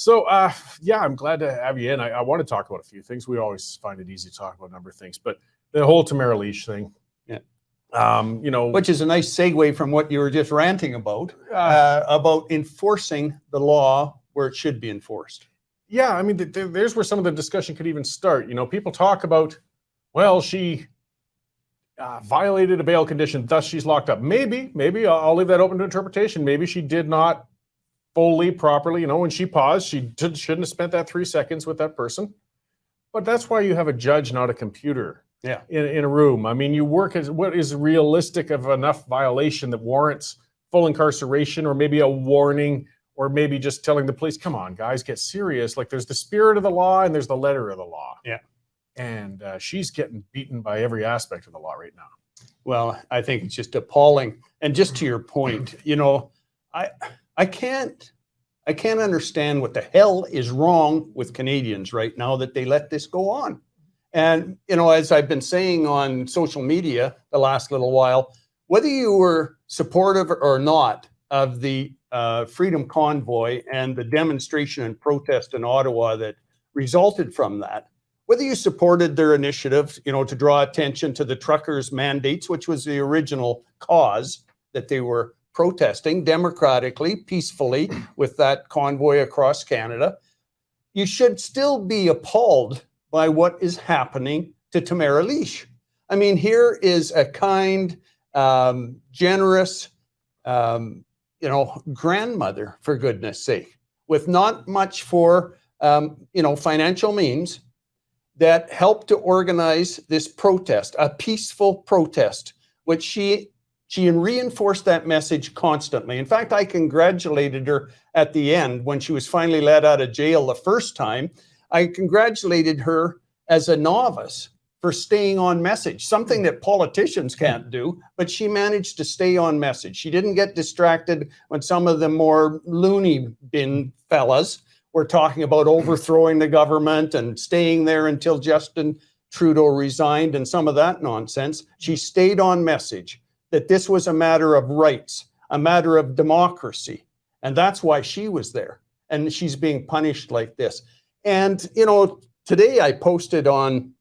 So, yeah, I'm glad to have you in. I want to talk about a few things. We always find it easy to talk about a number of things, but the whole Tamara Lich thing, Yeah. Which is a nice segue from what you were just ranting about enforcing the law where it should be enforced. Yeah, I mean, there's where some of the discussion could even start. People talk about, well, she violated a bail condition, thus she's locked up. Maybe I'll leave that open to interpretation. Maybe she did not fully, properly, when she paused, she shouldn't have spent that 3 seconds with that person. But that's why you have a judge, not a computer. Yeah. In a room. I mean, you work as what is realistic of enough violation that warrants full incarceration, or maybe a warning, or maybe just telling the police, come on, guys, get serious. Like, there's the spirit of the law and there's the letter of the law. Yeah. And she's getting beaten by every aspect of the law right now. Well, I think it's just appalling. And just to your point, I can't understand what the hell is wrong with Canadians right now that they let this go on. And, as I've been saying on social media the last little while, whether you were supportive or not of the Freedom Convoy and the demonstration and protest in Ottawa that resulted from that, whether you supported their initiative, to draw attention to the truckers' mandates, which was the original cause that they were protesting democratically, peacefully with that convoy across Canada, you should still be appalled by what is happening to Tamara Lich. I mean, here is a kind, generous, grandmother, for goodness sake, with not much for, financial means, that helped to organize this protest, a peaceful protest, which she reinforced that message constantly. In fact, I congratulated her at the end when she was finally let out of jail the first time. I congratulated her as a novice for staying on message, something that politicians can't do, but she managed to stay on message. She didn't get distracted when some of the more loony bin fellas were talking about overthrowing the government and staying there until Justin Trudeau resigned and some of that nonsense. She stayed on message that this was a matter of rights, a matter of democracy. And that's why she was there. And she's being punished like this. And, today I posted on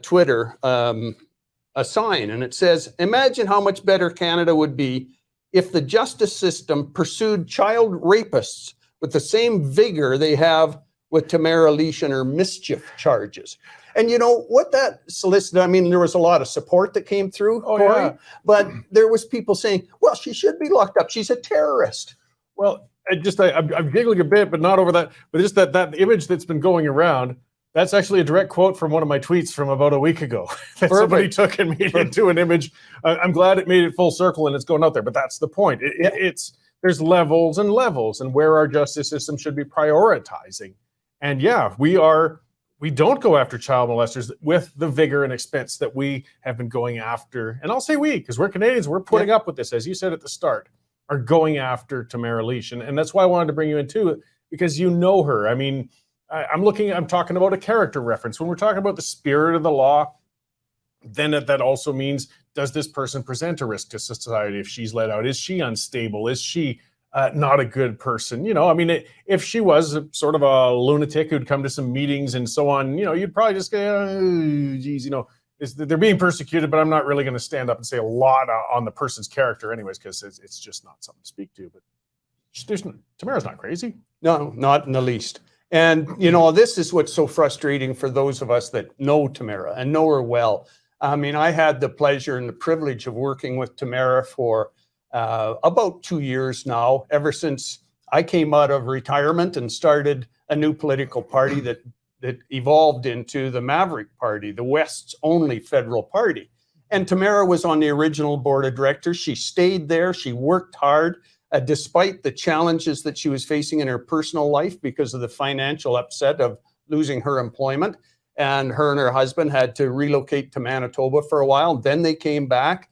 Twitter a sign, and it says, imagine how much better Canada would be if the justice system pursued child rapists with the same vigor they have with Tamara Lich and her mischief charges. And what that solicited, I mean, there was a lot of support that came through, Corey, yeah. But there was people saying, well, she should be locked up. She's a terrorist. Well, I'm giggling a bit, but not over that. But just that image that's been going around, that's actually a direct quote from one of my tweets from about a week ago that somebody took and made into an image. I'm glad it made it full circle and it's going out there, but that's the point. There's levels and levels, and where our justice system should be prioritizing. And yeah, we don't go after child molesters with the vigor and expense that we have been going after. And I'll say we, because we're Canadians, we're putting up with this, as you said at the start, are going after Tamara Lich. And that's why I wanted to bring you in too, because you know her. I mean, I'm talking about a character reference. When we're talking about the spirit of the law, then that also means, does this person present a risk to society if she's let out? Is she unstable? Is she not a good person? If she was sort of a lunatic who'd come to some meetings and so on, you'd probably just go, oh, geez, they're being persecuted, but I'm not really going to stand up and say a lot on the person's character anyways, because it's just not something to speak to. But Tamara's not crazy. No, not in the least. And, this is what's so frustrating for those of us that know Tamara and know her well. I mean, I had the pleasure and the privilege of working with Tamara for about 2 years now, ever since I came out of retirement and started a new political party that evolved into the Maverick Party, the West's only federal party. And Tamara was on the original board of directors. She stayed there. She worked hard. Despite the challenges that she was facing in her personal life because of the financial upset of losing her employment. And her husband had to relocate to Manitoba for a while. Then they came back.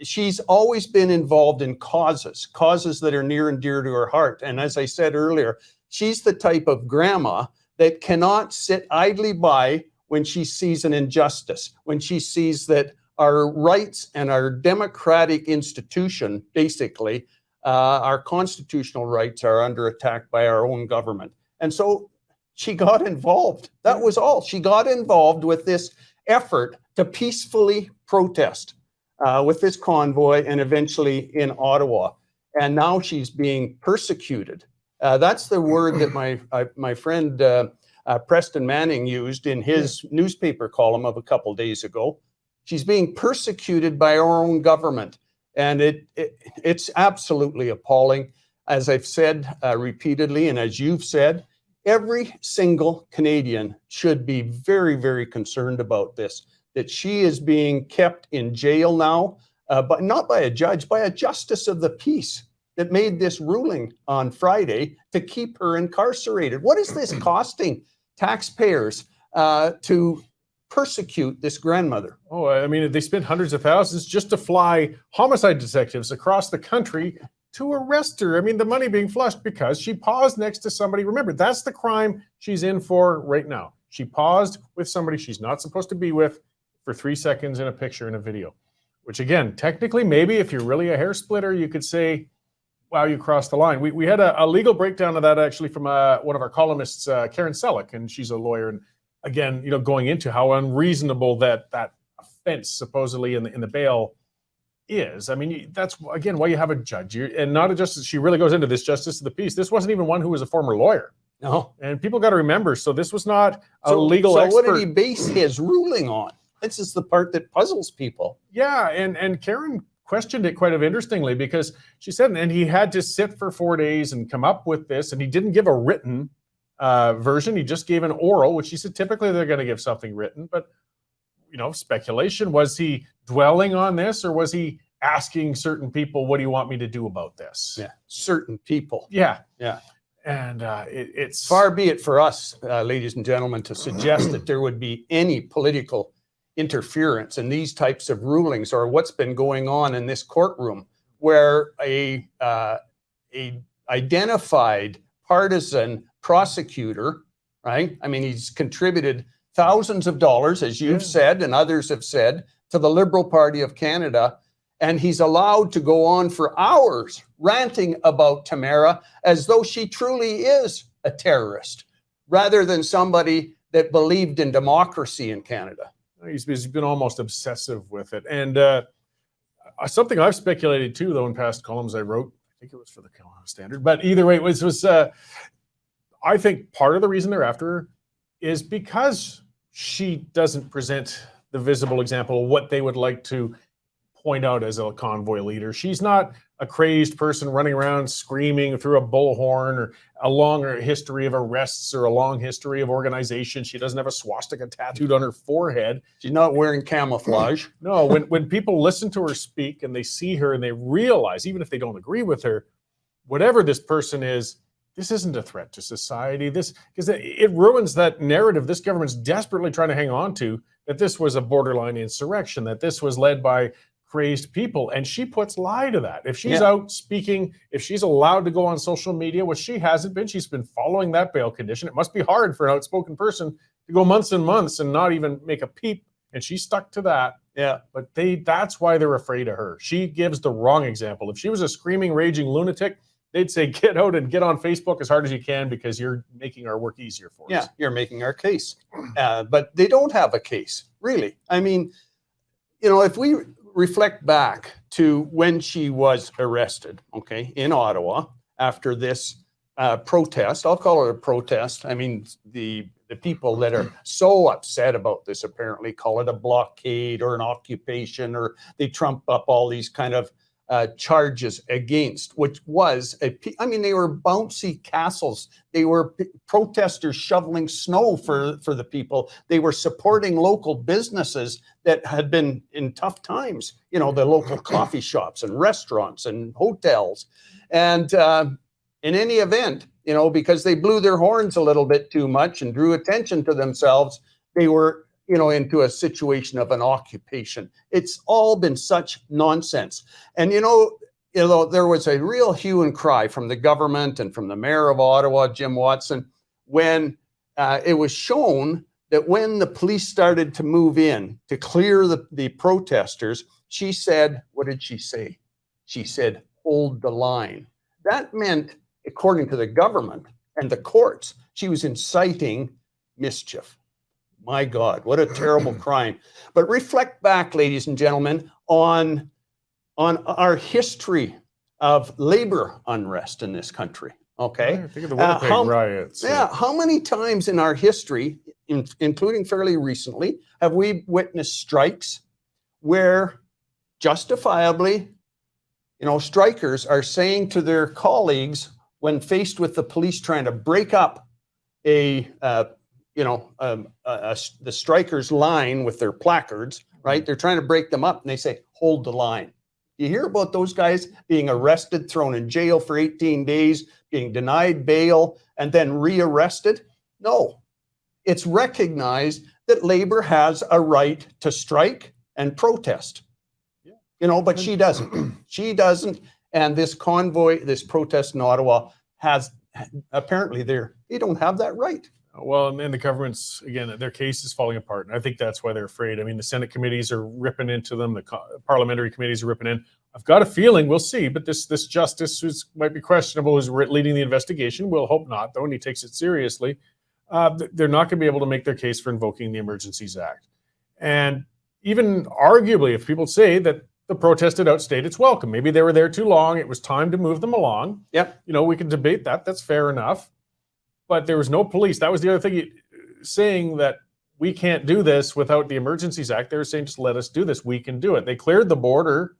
She's always been involved in causes that are near and dear to her heart. And as I said earlier, she's the type of grandma that cannot sit idly by when she sees an injustice, when she sees that our rights and our democratic institution, basically, our constitutional rights are under attack by our own government. And so she got involved. That was all. She got involved with this effort to peacefully protest with this convoy and eventually in Ottawa. And now she's being persecuted. That's the word that my friend Preston Manning used in his newspaper column of a couple days ago. She's being persecuted by our own government. And it's absolutely appalling. As I've said repeatedly, and as you've said, every single Canadian should be very, very concerned about this, that she is being kept in jail now, but not by a judge, by a justice of the peace that made this ruling on Friday to keep her incarcerated. What is this costing taxpayers to persecute this grandmother? Oh, I mean, they spent hundreds of thousands just to fly homicide detectives across the country to arrest her. I mean, the money being flushed because she paused next to somebody. Remember, that's the crime she's in for right now. She paused with somebody she's not supposed to be with for 3 seconds in a picture in a video, which again, technically, maybe if you're really a hair splitter, you could say, wow, you crossed the line. We had a legal breakdown of that actually from one of our columnists, Karen Selleck, and she's a lawyer. And again, going into how unreasonable that offense supposedly in the bail is. I mean, that's again why you have a judge and not a justice. She really goes into this justice of the peace. This wasn't even one who was a former lawyer. No. And people got to remember, so this was not a legal expert. So what did he base his ruling on? This is the part that puzzles people. Yeah, and Karen questioned it quite interestingly because she said, and he had to sit for 4 days and come up with this, and he didn't give a written version. He just gave an oral, which he said typically they're going to give something written, but speculation. Was he dwelling on this, or was he asking certain people, what do you want me to do about this? Yeah, certain people. Yeah. Yeah. And it's far be it for us, ladies and gentlemen, to suggest that there would be any political interference in these types of rulings or what's been going on in this courtroom, where a identified partisan prosecutor, right? I mean, he's contributed thousands of dollars, as you've said and others have said, to the Liberal Party of Canada, and he's allowed to go on for hours ranting about Tamara as though she truly is a terrorist, rather than somebody that believed in democracy in Canada. He's been almost obsessive with it. And something I've speculated too, though, in past columns I wrote, I think it was for the Kelowna Standard, but either way, it was I think part of the reason they're after her is because she doesn't present the visible example of what they would like to point out as a convoy leader. She's not a crazed person running around screaming through a bullhorn, or a long history of arrests or a long history of organization. She doesn't have a swastika tattooed on her forehead. She's not wearing camouflage. No, when people listen to her speak and they see her and they realize, even if they don't agree with her, whatever this person is, this isn't a threat to society. Because it ruins that narrative this government's desperately trying to hang on to, that this was a borderline insurrection, that this was led by crazed people. And she puts lie to that. If she's out speaking, if she's allowed to go on social media, which she hasn't been, she's been following that bail condition. It must be hard for an outspoken person to go months and months and not even make a peep. And she stuck to that. Yeah. But that's why they're afraid of her. She gives the wrong example. If she was a screaming, raging lunatic, they'd say, get out and get on Facebook as hard as you can because you're making our work easier for us. Yeah, you're making our case. But they don't have a case, really. I mean, if we reflect back to when she was arrested, in Ottawa, after this protest, I'll call it a protest. I mean, the people that are so upset about this apparently call it a blockade or an occupation, or they trump up all these kind of charges against, which was they were bouncy castles. They were protesters shoveling snow for the people. They were supporting local businesses that had been in tough times, the local coffee shops and restaurants and hotels. And in any event, because they blew their horns a little bit too much and drew attention to themselves, they were into a situation of an occupation. It's all been such nonsense. And, there was a real hue and cry from the government and from the mayor of Ottawa, Jim Watson, when it was shown that when the police started to move in to clear the protesters, she said, what did she say? She said, hold the line. That meant, according to the government and the courts, she was inciting mischief. My God, what a terrible crime. But reflect back, ladies and gentlemen, on our history of labor unrest in this country. Okay. I think of the Winnipeg riots. Yeah. How many times in our history, including fairly recently, have we witnessed strikes where justifiably, strikers are saying to their colleagues when faced with the police trying to break up the strikers' line with their placards, right? They're trying to break them up and they say, hold the line. You hear about those guys being arrested, thrown in jail for 18 days, being denied bail, and then rearrested? No. It's recognized that labor has a right to strike and protest. But she doesn't. She doesn't. And this convoy, this protest in Ottawa has apparently they don't have that right. Well, and the government's, again, their case is falling apart. And I think that's why they're afraid. I mean, the Senate committees are ripping into them. The parliamentary committees are ripping in. I've got a feeling, we'll see, but this justice who might be questionable who's leading the investigation, we'll hope not, though, and he takes it seriously. They're not going to be able to make their case for invoking the Emergencies Act. And even arguably, if people say that the protest had outstayed its welcome, maybe they were there too long, it was time to move them along. Yep. We can debate that. That's fair enough. But there was no police. That was the other thing, saying that we can't do this without the Emergencies Act. They were saying, just let us do this. We can do it. They cleared the border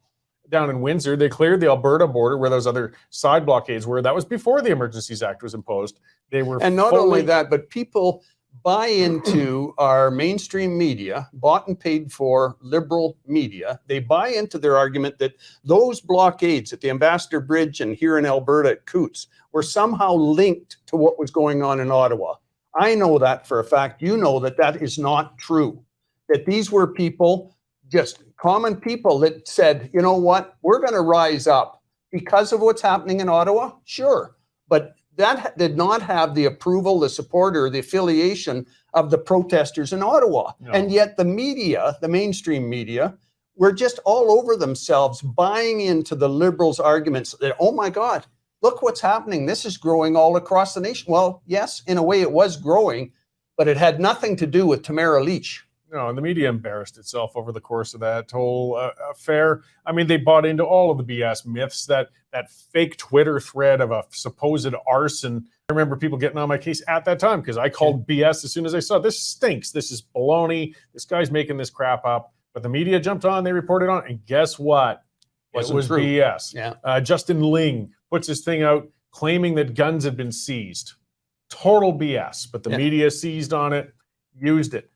down in Windsor. They cleared the Alberta border where those other side blockades were. That was before the Emergencies Act was imposed. They were And not only that, but people buy into our mainstream media, bought and paid for liberal media. They buy into their argument that those blockades at the Ambassador Bridge and here in Alberta at Coots were somehow linked to what was going on in Ottawa. I know that for a fact. You know that is not true. That these were people, just common people that said, you know what, we're going to rise up because of what's happening in Ottawa. Sure. But that did not have the approval, the support, or the affiliation of the protesters in Ottawa. No. And yet the media, the mainstream media, were just all over themselves buying into the Liberals' arguments that, oh my God, look what's happening. This is growing all across the nation. Well, yes, in a way it was growing, but it had nothing to do with Tamara Lich. No, and the media embarrassed itself over the course of that whole affair. I mean, they bought into all of the BS myths, that fake Twitter thread of a supposed arson. I remember people getting on my case at that time because I called BS as soon as I saw this stinks. This is baloney. This guy's making this crap up. But the media jumped on, they reported on, and guess what? It was true. BS. Yeah. Justin Ling puts his thing out claiming that guns had been seized. Total BS. But the media seized on it, used it.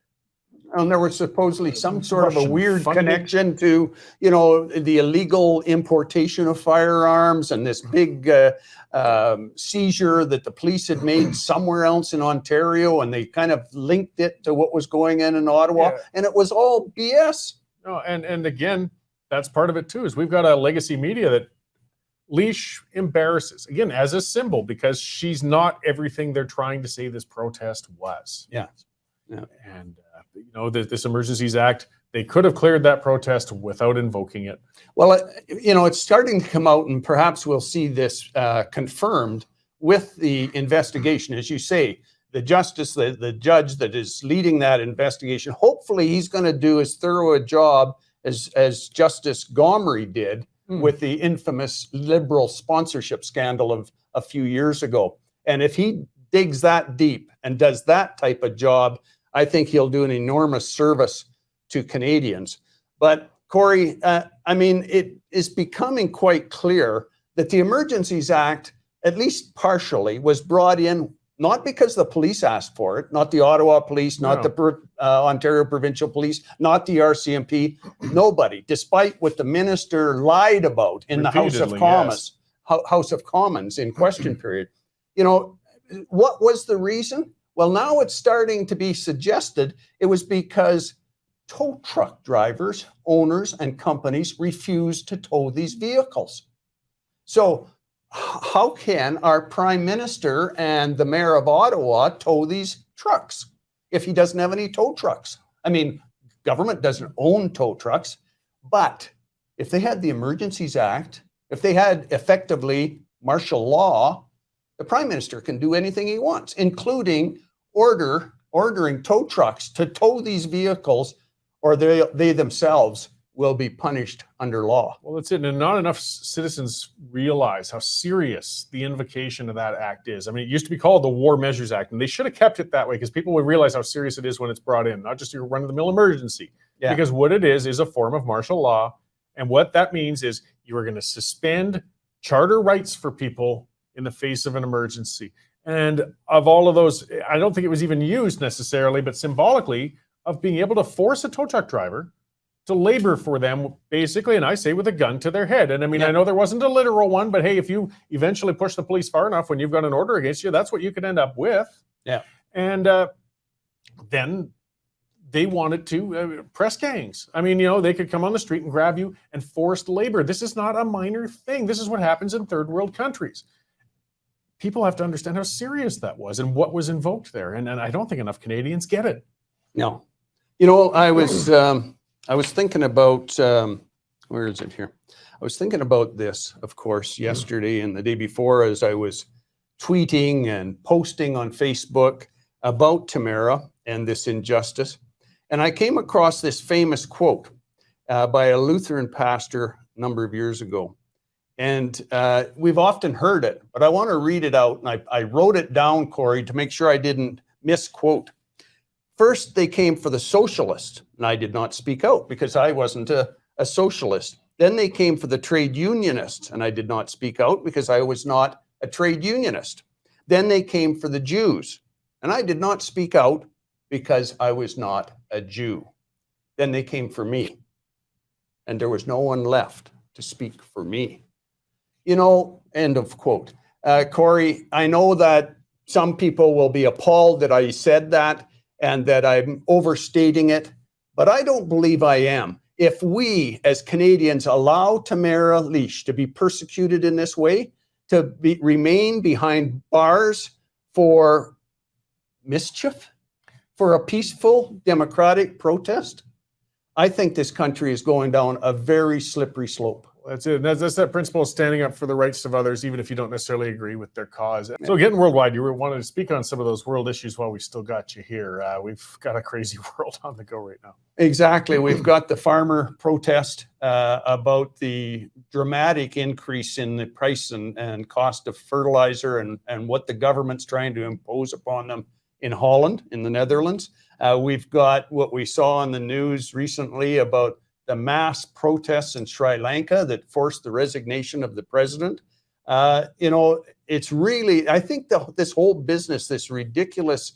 And there was supposedly some sort of a weird connection to, the illegal importation of firearms and this big seizure that the police had made somewhere else in Ontario, and they kind of linked it to what was going on in Ottawa, and it was all BS. No, and again, that's part of it too, is we've got a legacy media that Lich embarrasses, again, as a symbol, because she's not everything they're trying to say this protest was. Yeah. And this Emergencies Act, they could have cleared that protest without invoking it. Well, it's starting to come out, and perhaps we'll see this confirmed with the investigation. As you say, the judge that is leading that investigation, hopefully he's going to do as thorough a job as Justice Gomery did with the infamous Liberal sponsorship scandal of a few years ago. And if he digs that deep and does that type of job, I think he'll do an enormous service to Canadians. But Corey, it is becoming quite clear that the Emergencies Act, at least partially, was brought in not because the police asked for it, not the Ottawa Police, not the Ontario Provincial Police, not the RCMP, nobody, despite what the minister lied about in the House of Commons, House of Commons in question period. What was the reason? Well, now it's starting to be suggested it was because tow truck drivers, owners, and companies refused to tow these vehicles. So how can our Prime Minister and the Mayor of Ottawa tow these trucks if he doesn't have any tow trucks? I mean, government doesn't own tow trucks, but if they had the Emergencies Act, If they had effectively martial law, the Prime Minister can do anything he wants, including ordering tow trucks to tow these vehicles, or they themselves will be punished under law. Well, that's it. And not enough citizens realize how serious the invocation of that act is. I mean, it used to be called the War Measures Act, and they should have kept it that way because people would realize how serious it is when it's brought in, not just your run-of-the-mill emergency. Yeah. Because what it is a form of martial law. And what that means is you are going to suspend charter rights for people in the face of an emergency. And of all of those, I don't think it was even used necessarily, but symbolically, of being able to force a tow truck driver to labor for them, basically, and I say with a gun to their head. And I mean, I know there wasn't a literal one, but hey, if you eventually push the police far enough when you've got an order against you, that's what you could end up with. Yeah. And then they wanted to press gangs. I mean, they could come on the street and grab you and forced labor. This is not a minor thing. This is what happens in third world countries. People have to understand how serious that was and what was invoked there. And I don't think enough Canadians get it. No. I was thinking about, where is it here? I was thinking about this, of course, yesterday and the day before as I was tweeting and posting on Facebook about Tamara and this injustice. And I came across this famous quote by a Lutheran pastor a number of years ago. And we've often heard it, but I want to read it out. And I wrote it down, Corey, to make sure I didn't misquote. First, they came for the socialist, and I did not speak out because I wasn't a socialist. Then they came for the trade unionist, and I did not speak out because I was not a trade unionist. Then they came for the Jews, and I did not speak out because I was not a Jew. Then they came for me, and there was no one left to speak for me. End of quote. Corey, I know that some people will be appalled that I said that and that I'm overstating it, but I don't believe I am. If we as Canadians allow Tamara Lich to be persecuted in this way, to remain behind bars for mischief, for a peaceful democratic protest, I think this country is going down a very slippery slope. That's it. That's that principle of standing up for the rights of others, even if you don't necessarily agree with their cause. So getting worldwide, you wanted to speak on some of those world issues while we still got you here. We've got a crazy world on the go right now. Exactly. We've got the farmer protest about the dramatic increase in the price and cost of fertilizer and what the government's trying to impose upon them in Holland, in the Netherlands. We've got what we saw on the news recently about the mass protests in Sri Lanka that forced the resignation of the president. It's really, I think this whole business, this ridiculous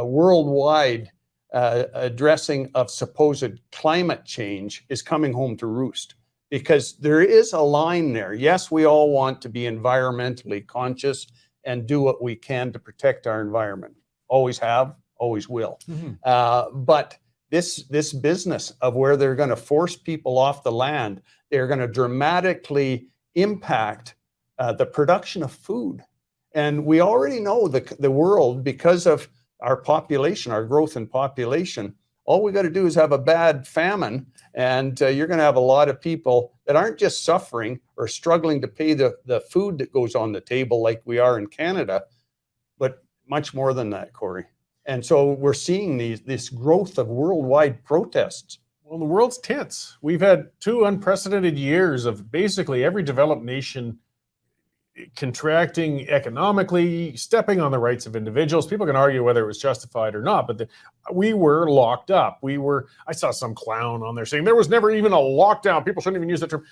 worldwide addressing of supposed climate change is coming home to roost, because there is a line there. Yes, we all want to be environmentally conscious and do what we can to protect our environment. Always have, always will. Mm-hmm. But this business of where they're going to force people off the land, they're going to dramatically impact the production of food. And we already know the world, because of our population, our growth in population, all we got to do is have a bad famine, and you're going to have a lot of people that aren't just suffering or struggling to pay the food that goes on the table like we are in Canada, but much more than that, Corey. And so we're seeing this growth of worldwide protests. Well, the world's tense. We've had 2 unprecedented years of basically every developed nation contracting economically, stepping on the rights of individuals. People can argue whether it was justified or not, but we were locked up. I saw some clown on there saying there was never even a lockdown. People shouldn't even use that term.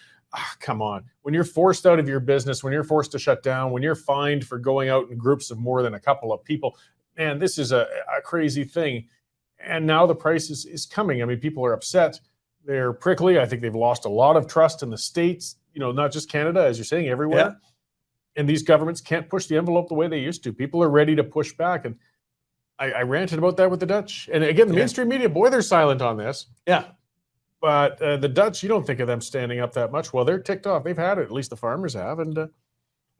Come on. When you're forced out of your business, when you're forced to shut down, when you're fined for going out in groups of more than a couple of people, man, this is a crazy thing. And now the price is coming. I mean, people are upset. They're prickly. I think they've lost a lot of trust in the States, not just Canada, as you're saying, everywhere. Yeah. And these governments can't push the envelope the way they used to. People are ready to push back. And I ranted about that with the Dutch. And again, the mainstream media, boy, they're silent on this. Yeah. But the Dutch, you don't think of them standing up that much. Well, they're ticked off. They've had it. At least the farmers have. And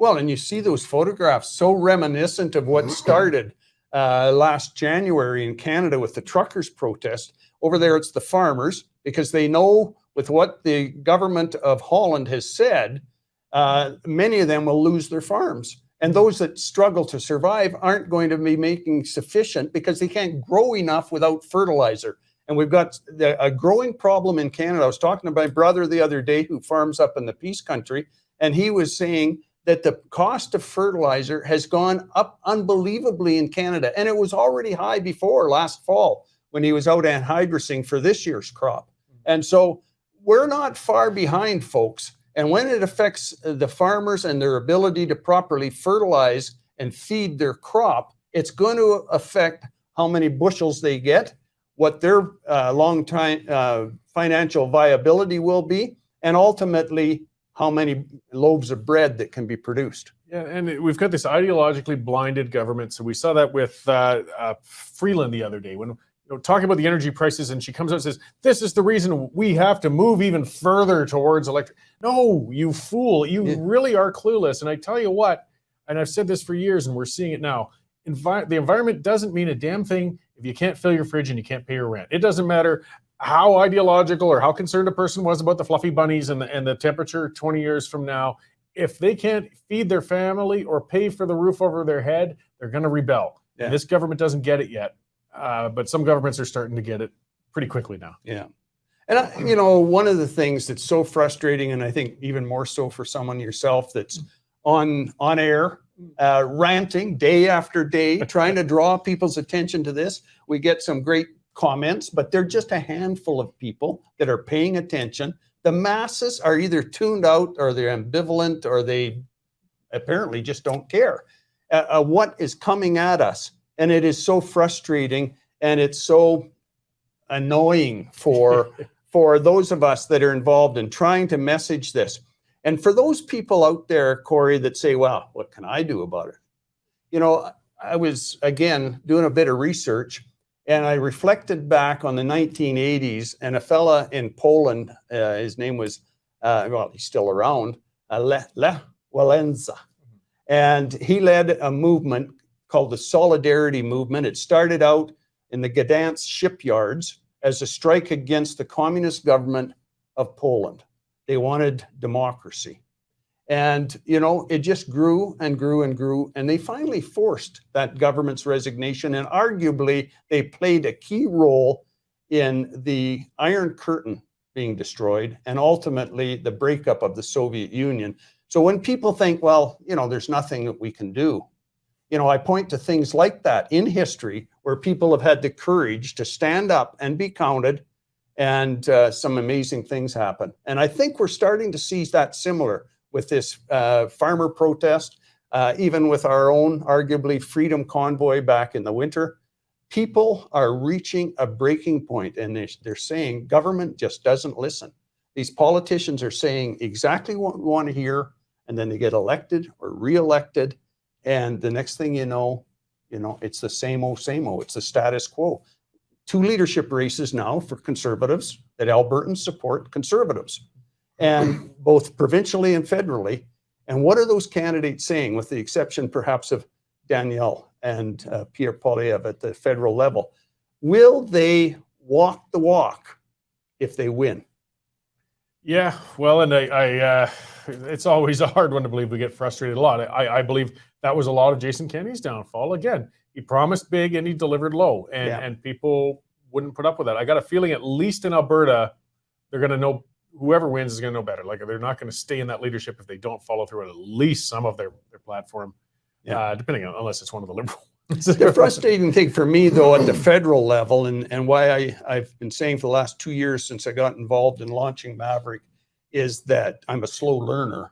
well, and you see those photographs so reminiscent of what started last January in Canada with the truckers' protest. Over there, it's the farmers, because they know with what the government of Holland has said, many of them will lose their farms. And those that struggle to survive aren't going to be making sufficient because they can't grow enough without fertilizer. And we've got a growing problem in Canada. I was talking to my brother the other day who farms up in the Peace Country, and he was saying that the cost of fertilizer has gone up unbelievably in Canada. And it was already high before last fall when he was out anhydrous for this year's crop. And so we're not far behind, folks. And when it affects the farmers and their ability to properly fertilize and feed their crop, it's going to affect how many bushels they get, what their long-time financial viability will be, and ultimately how many loaves of bread that can be produced. Yeah, and we've got this ideologically blinded government. So we saw that with Freeland the other day when talking about the energy prices, and she comes out and says, "This is the reason we have to move even further towards electric." No, you fool! You really are clueless. And I tell you what, and I've said this for years, and we're seeing it now. The environment doesn't mean a damn thing if you can't fill your fridge and you can't pay your rent. It doesn't matter how ideological or how concerned a person was about the fluffy bunnies and the temperature 20 years from now. If they can't feed their family or pay for the roof over their head, they're going to rebel. Yeah. And this government doesn't get it yet, but some governments are starting to get it pretty quickly now. Yeah. And, one of the things that's so frustrating, and I think even more so for someone yourself that's on air, ranting day after day, trying to draw people's attention to this. We get some great comments, but they're just a handful of people that are paying attention. The masses are either tuned out or they're ambivalent or they apparently just don't care what is coming at us. And it is so frustrating and it's so annoying for those of us that are involved in trying to message this. And for those people out there, Corey, that say, well, what can I do about it? I was, again, doing a bit of research and I reflected back on the 1980s and a fella in Poland, his name was, he's still around, Lech Walesa. And he led a movement called the Solidarity Movement. It started out in the Gdansk shipyards as a strike against the communist government of Poland. They wanted democracy. And, it just grew and grew and grew. And they finally forced that government's resignation. And arguably, they played a key role in the Iron Curtain being destroyed and ultimately the breakup of the Soviet Union. So when people think, well, there's nothing that we can do, I point to things like that in history where people have had the courage to stand up and be counted, and some amazing things happen. And I think we're starting to see that similar with this farmer protest, even with our own arguably freedom convoy back in the winter. People are reaching a breaking point and they're saying government just doesn't listen. These politicians are saying exactly what we want to hear, and then they get elected or re-elected. And the next thing you know, it's the same old, it's the status quo. 2 leadership races now for Conservatives that Albertans support Conservatives, and both provincially and federally. And what are those candidates saying, with the exception perhaps of Danielle and Pierre Poilievre at the federal level? Will they walk the walk if they win? Yeah, well, and I it's always a hard one to believe. We get frustrated a lot. I believe that was a lot of Jason Kenney's downfall. Again, he promised big and he delivered low, and people wouldn't put up with that. I got a feeling, at least in Alberta, they're going to know, whoever wins is going to know better. Like, they're not going to stay in that leadership if they don't follow through on at least some of their platform, depending on, unless it's one of the Liberal. The frustrating thing for me, though, at the federal level, and why I've been saying for the last 2 years since I got involved in launching Maverick, is that I'm a slow learner,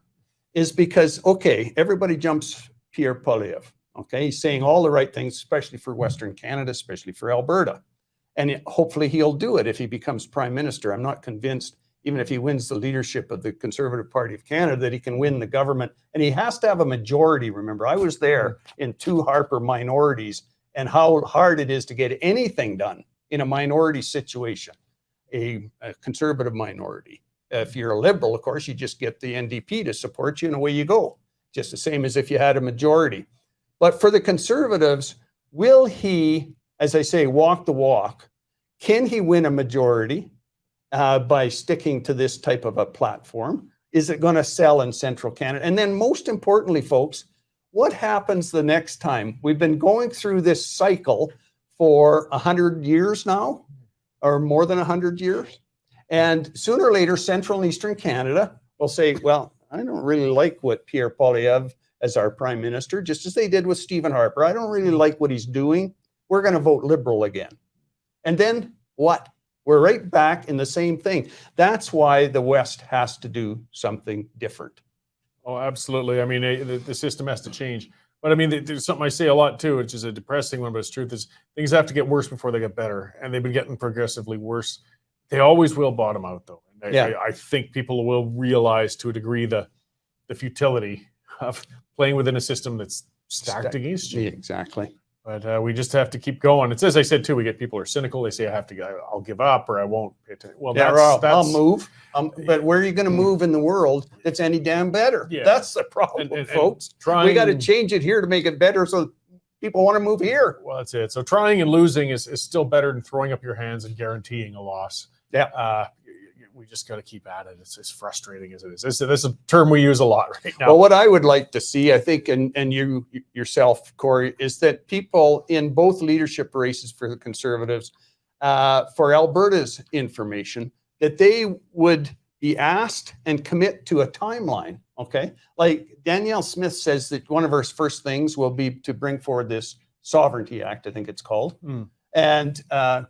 is because, okay, everybody jumps Pierre Poilievre. Okay, he's saying all the right things, especially for Western Canada, especially for Alberta. And hopefully he'll do it if he becomes prime minister. I'm not convinced, even if he wins the leadership of the Conservative Party of Canada, that he can win the government. And he has to have a majority. Remember, I was there in 2 Harper minorities and how hard it is to get anything done in a minority situation, a Conservative minority. If you're a Liberal, of course, you just get the NDP to support you and away you go. Just the same as if you had a majority. But for the Conservatives, will he, as I say, walk the walk? Can he win a majority by sticking to this type of a platform? is it going to sell in central Canada? And then most importantly, folks, what happens the next time? We've been going through this cycle for 100 years now, or more than 100 years. And sooner or later, central and eastern Canada will say, well, I don't really like what Pierre Poilievre as our prime minister, just as they did with Stephen Harper. I don't really like what he's doing. We're going to vote Liberal again. And then what? We're right back in the same thing. That's why the West has to do something different. Oh, absolutely. I mean, the system has to change. But I mean, there's something I say a lot too, which is a depressing one, but it's truth, is things have to get worse before they get better. And they've been getting progressively worse. They always will bottom out, though. And I think people will realize to a degree the futility of playing within a system that's stacked against you. Exactly. But we just have to keep going. It's as I said too. We get people who are cynical. They say, I'll give up, or I won't pay attention. Well, I'll move. But where are you going to move in the world that's any damn better? Yeah. That's the problem, folks. We got to change it here to make it better, so people want to move here. Well, that's it. So trying and losing is still better than throwing up your hands and guaranteeing a loss. Yeah. We just got to keep at it. It's as frustrating as it is. This is a term we use a lot right now. Well, what I would like to see, I think, and you yourself, Corey, is that people in both leadership races for the Conservatives, for Alberta's information, that they would be asked and commit to a timeline. Okay, like Danielle Smith says that one of her first things will be to bring forward this Sovereignty Act, I think it's called. And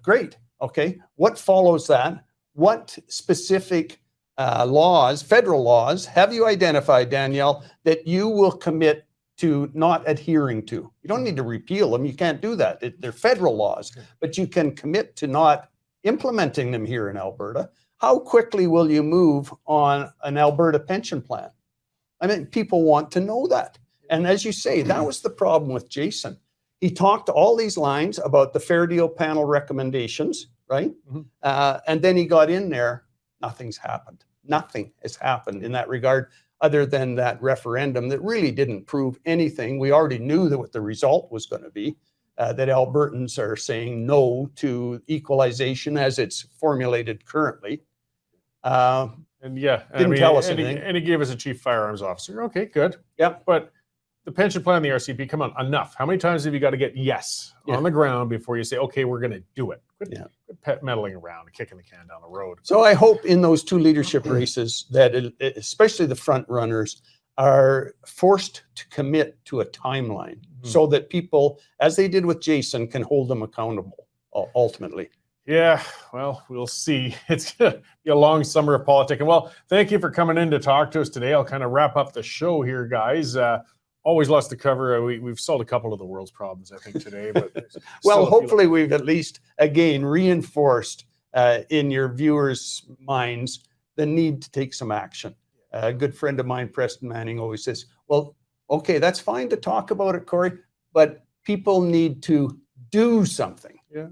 great. Okay, what follows that? What specific laws, federal laws, have you identified, Danielle, that you will commit to not adhering to? You don't need to repeal them. You can't do that. They're federal laws, but you can commit to not implementing them here in Alberta. How quickly will you move on an Alberta pension plan? I mean, people want to know that. And as you say, that was the problem with Jason. He talked all these lines about the Fair Deal panel recommendations, right? And then he got in there, nothing's happened. Nothing has happened in that regard other than that referendum that really didn't prove anything. We already knew that what the result was going to be, that Albertans are saying no to equalization as it's formulated currently. And didn't tell us anything. And he gave us a chief firearms officer. Okay, good. Yeah. But the pension plan, the RCP, come on, enough. How many times have you got to get yes on the ground before you say, okay, we're going to do it? Quit meddling around and kicking the can down the road. So I hope in those two leadership races that especially the front runners are forced to commit to a timeline so that people, as they did with Jason, can hold them accountable ultimately. Yeah, well, we'll see. It's going to be a long summer of politics. And well, thank you for coming in to talk to us today. I'll kind of wrap up the show here, guys. Always lots to cover. We've solved a couple of the world's problems, I think, today. But well, hopefully we've at least, again, reinforced in your viewers' minds the need to take some action. A good friend of mine, Preston Manning, always says, well, okay, that's fine to talk about it, Corey, but people need to do something. Yeah.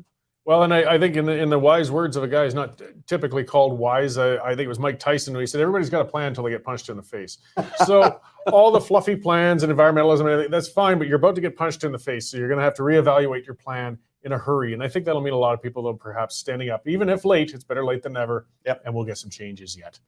Well, and I think in the wise words of a guy who's not typically called wise, I think it was Mike Tyson, who he said, everybody's got a plan until they get punched in the face. So all the fluffy plans and environmentalism and everything, that's fine, but you're about to get punched in the face. So you're going to have to reevaluate your plan in a hurry. And I think that'll mean a lot of people, though, perhaps standing up, even if late, it's better late than never. Yep. And we'll get some changes yet.